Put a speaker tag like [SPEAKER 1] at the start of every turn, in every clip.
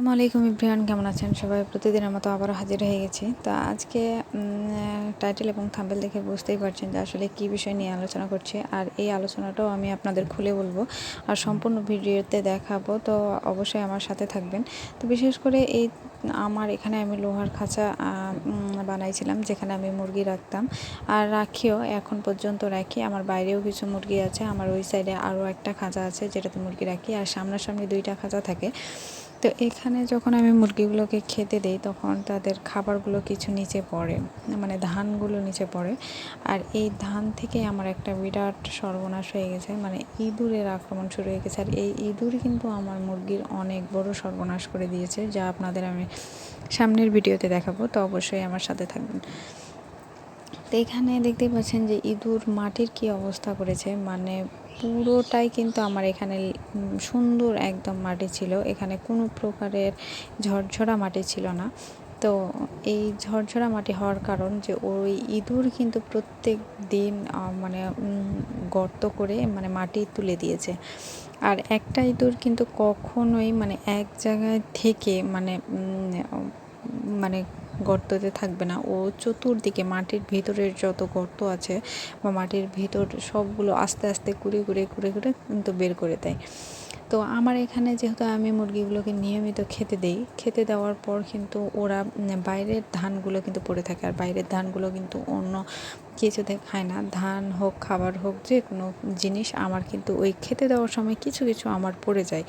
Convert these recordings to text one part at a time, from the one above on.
[SPEAKER 1] আসসালামু আলাইকুম এভরিওয়ান, কেমন আছেন সবাই? প্রতিদিনের মতো আবারও হাজির হয়ে গেছি। তো আজকে টাইটেল এবং থাম্বনেল দেখে বুঝতেই পারছেন যে আসলে কী বিষয় নিয়ে আলোচনা করছি। আর এই আলোচনাটাও আমি আপনাদের খুলে বলবো আর সম্পূর্ণ ভিডিওতে দেখাবো, তো অবশ্যই আমার সাথে থাকবেন। তো বিশেষ করে আমার এখানে আমি লোহার খাঁচা বানাইছিলাম, যেখানে আমি মুরগি রাখতাম আর রাখিও, এখন পর্যন্ত রাখি। আমার বাইরেও কিছু মুরগি আছে, আমার ওই সাইডে আরও একটা খাঁচা আছে যেটাতে মুরগি রাখি, আর সামনাসামনি দুইটা খাঁচা থাকে। তো এখানে যখন আমি মুরগিগুলোকে খেতে দেই তখন তাদের খাবারগুলো কিছু নিচে পড়ে, মানে ধানগুলো নিচে পড়ে। আর এই ধান থেকে আমার একটা বিরাট সর্বনাশ হয়ে গেছে, মানে ইঁদুরের আক্রমণ শুরু হয়ে গেছে। আর এই ইঁদুর কিন্তু আমার মুরগির অনেক বড় সর্বনাশ করে দিয়েছে, যা আপনাদের আমি সামনের ভিডিওতে দেখাবো, তো অবশ্যই আমার সাথে থাকবেন। তো এখানে দেখতেই পাচ্ছেন যে ইঁদুর মাটির কি অবস্থা করেছে, মানে পুরোটাই কিন্তু আমার এখানে সুন্দর একদম মাটি ছিল, এখানে কোনো প্রকারের ঝরঝরা মাটি ছিল না। তো এই ঝরঝরা মাটি হওয়ার কারণ যে ওই ইঁদুর কিন্তু প্রত্যেক দিন মানে গর্ত করে মানে মাটি তুলে দিয়েছে। আর একটা ইঁদুর কিন্তু কখনোই মানে এক জায়গায় থেকে মানে গর্ততে থাকবে না, ও চতুর্দিকে মাটির ভিতরের যত গর্ত আছে বা মাটির ভিতর সবগুলো আস্তে আস্তে কুড়ে কুড়ে কিন্তু বের করে দেয়। তো আমার এখানে যেহেতু আমি মুরগিগুলোকে নিয়মিত খেতে দেই, খেতে দেওয়ার পর কিন্তু ওরা বাইরের ধানগুলো কিন্তু পড়ে থাকে, আর বাইরের ধানগুলো কিন্তু অন্য কিছুতে খায় না, ধান হোক খাবার হোক যে কোনো জিনিস আমার কিন্তু ওই খেতে দেওয়ার সময় কিছু কিছু আমার পড়ে যায়,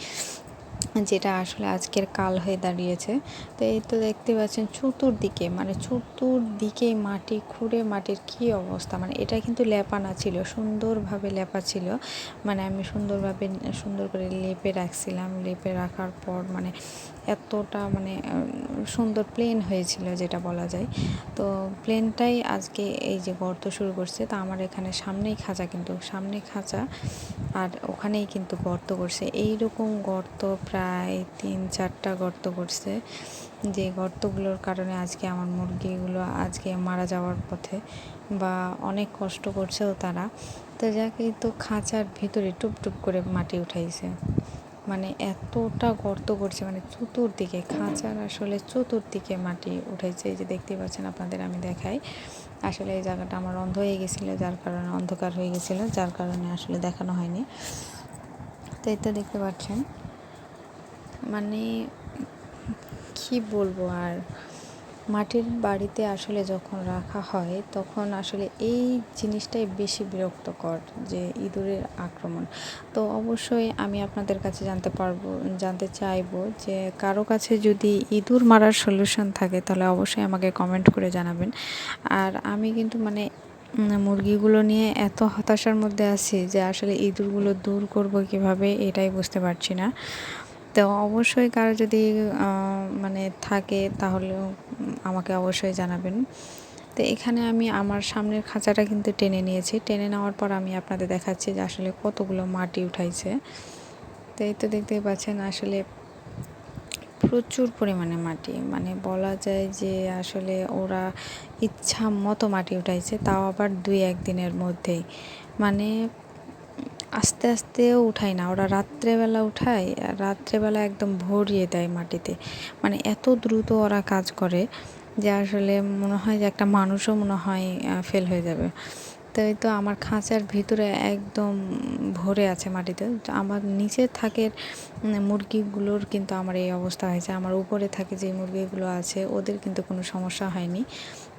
[SPEAKER 1] যেটা আসলে আজকের কাল হয়ে দাঁড়িয়েছে। তো এই তো দেখতে পাচ্ছেন চতুর্দিকে মাটি খুঁড়ে মাটির কী অবস্থা, মানে এটা কিন্তু লেপানা ছিল, সুন্দরভাবে লেপা ছিল, মানে আমি সুন্দর করে লেপে রাখছিলাম। লেপে রাখার পর মানে এতটা মানে সুন্দর প্লেন হয়েছিল যেটা বলা যায়। তো প্লেনটাই আজকে এই যে গর্ত শুরু করছে। তো আমার এখানে সামনে খাঁচা আর ওখানেই কিন্তু গর্ত করছে, এইরকম গর্ত প্রায় 3-4টা গর্ত করছে, যে গর্তগুলোর কারণে আজকে আমার মুরগিগুলো আজকে মারা যাওয়ার পথে বা অনেক কষ্ট করছেও তারা। তো যাকে তো খাঁচার ভিতরে টুপ করে মাটি উঠাইছে, মানে এতটা গর্ত করছে, মানে চতুর্দিকে খাঁচার আসলে চতুর্দিকে মাটি উঠেছে। এই যে দেখতে পাচ্ছেন, আপনাদের আমি দেখাই। আসলে এই জায়গাটা আমার অন্ধকার হয়ে গেছিলো, যার কারণে আসলে দেখানো হয়নি। তো এই তো দেখতে পাচ্ছেন, মানে কি বলবো আর, মাটির বাড়িতে আসলে যখন রাখা হয় তখন আসলে এই জিনিসটাই বেশি বিরক্তকর, যে ইঁদুরের আক্রমণ। তো অবশ্যই আমি আপনাদের কাছে জানতে চাইবো যে কারো কাছে যদি ইঁদুর মারার সলিউশন থাকে তাহলে অবশ্যই আমাকে কমেন্ট করে জানাবেন। আর আমি কিন্তু মানে মুরগিগুলো নিয়ে এত হতাশার মধ্যে আছি যে আসলে ইঁদুরগুলো দূর করব কিভাবে এটাই বুঝতে পারছি না। তো অবশ্যই কারো যদি মানে থাকে তাহলেও আমাকে অবশ্যই জানাবেন। তো এখানে আমি আমার সামনের খাঁচাটা কিন্তু টেনে নিয়েছি, টেনে নেওয়ার পর আমি আপনাদের দেখাচ্ছি যে আসলে কতগুলো মাটি উঠাইছে। তো এই তো দেখতেই পাচ্ছেন, আসলে প্রচুর পরিমাণে মাটি, মানে বলা যায় যে আসলে ওরা ইচ্ছা মতো মাটি উঠাইছে, তাও আবার 2-1 দিনের মধ্যেই, মানে আস্তে আস্তেও উঠায় না, ওরা রাত্রেবেলা উঠায়, রাত্রেবেলা একদম ভরিয়ে দেয় মাটিতে, মানে এত দ্রুত ওরা কাজ করে যে আসলে মনে হয় যে একটা মানুষও মনে হয় ফেল হয়ে যাবে। তো এই তো আমার খাঁচার ভিতরে একদম ভরে আছে মাটিতে। তো আমার নিচে থাকে মুরগিগুলোর কিন্তু আমার এই অবস্থা হয়েছে, আমার উপরে থাকে যে মুরগিগুলো আছে ওদের কিন্তু কোনো সমস্যা হয়নি।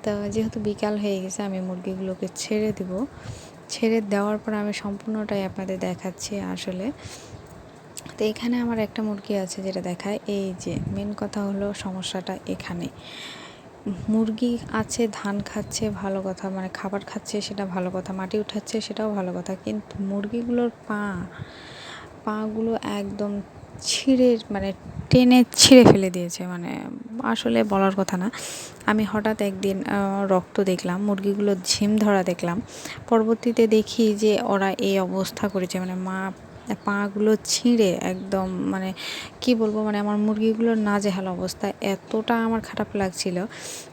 [SPEAKER 1] তো যেহেতু বিকাল হয়ে গেছে, আমি মুরগিগুলোকে ছেড়ে দেওয়ার পর আমি সম্পূর্ণটাই আপনাদের দেখাচ্ছি আসলে। তো এখানে আমার একটা মুরগি আছে যেটা দেখায়, এই যে মেন কথা হলো সমস্যাটা এখানে। মুরগি আছে, ধান খাচ্ছে ভালো কথা, মানে খাবার খাচ্ছে সেটা ভালো কথা, মাটি উঠাচ্ছে সেটাও ভালো কথা, কিন্তু মুরগিগুলোর পাগুলো একদম মানে টেনে ছিঁড়ে ফেলে দিয়েছে, মানে আসলে বলার কথা না। আমি হঠাৎ একদিন রক্ত দেখলাম, মুরগিগুলো ঝিম ধরা দেখলাম, পরবর্তীতে দেখি যে ওরা এই অবস্থা করেছে, মানে পাগুলো ছিঁড়ে একদম, মানে কি বলবো, মানে আমার মুরগিগুলোর নাজেহাল অবস্থা। এতটা আমার খারাপ লাগছিল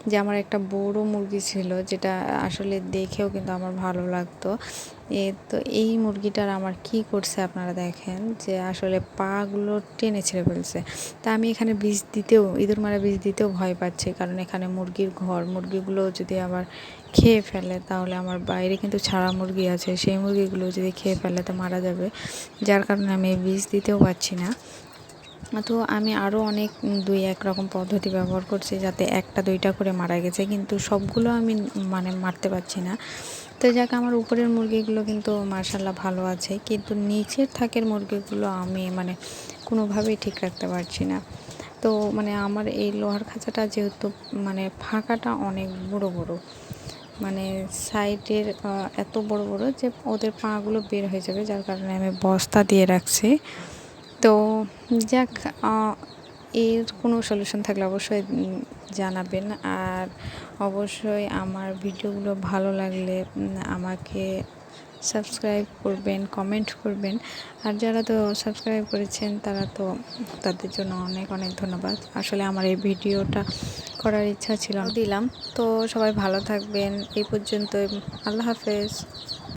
[SPEAKER 1] যে আমার একটা বড় মুরগি ছিল যেটা আসলে দেখেও কিন্তু আমার ভালো লাগতো, তো এই মুরগিটার আমার কি করছে আপনারা দেখেন, যে আসলে পাগুলো টেনে ছিঁড়ে ফেলছে। তা আমি এখানে ইঁদুর মারা বীজ দিতেও ভয় পাচ্ছি, কারণ এখানে মুরগির ঘর, মুরগিগুলো যদি আবার খেয়ে ফেলে তাহলে আমার বাইরে কিন্তু ছাড়া মুরগি আছে, সেই মুরগিগুলো যদি খেয়ে ফেলে তো মারা যাবে, যার কারণে আমি বীজ দিতেও পারছি না। তো আমি আরও অনেক 2-1 রকম পদ্ধতি ব্যবহার করছি, যাতে 1টা-2টা করে মারা গেছে, কিন্তু সবগুলো আমি মানে মারতে পারছি না। তো যাক, আমার উপরের মুরগিগুলো কিন্তু মাশাআল্লাহ ভালো আছে, কিন্তু নিচের থাকের মুরগিগুলো আমি মানে কোনোভাবেই ঠিক রাখতে পারছি না। তো মানে আমার এই লোহার খাঁচাটা যেহেতু মানে ফাঁকাটা অনেক বড় বড়, মানে সাইডের এত বড় বড় যে ওদের পাগুলো বের হয়ে যাবে, যার কারণে আমি বস্তা দিয়ে রাখছি। তো যাক, এর কোনো সলিউশন থাকলে অবশ্যই জানাবেন। আর অবশ্যই আমার ভিডিওগুলো ভালো লাগলে আমাকে সাবস্ক্রাইব করবেন, কমেন্ট করবেন। আর যারা তো সাবস্ক্রাইব করেছেন তারা তো, তাদের জন্য অনেক অনেক ধন্যবাদ। আসলে আমার এই ভিডিওটা করার ইচ্ছা ছিল, দিলাম। তো সবাই ভালো থাকবেন, এই পর্যন্তই। আল্লাহ হাফেজ।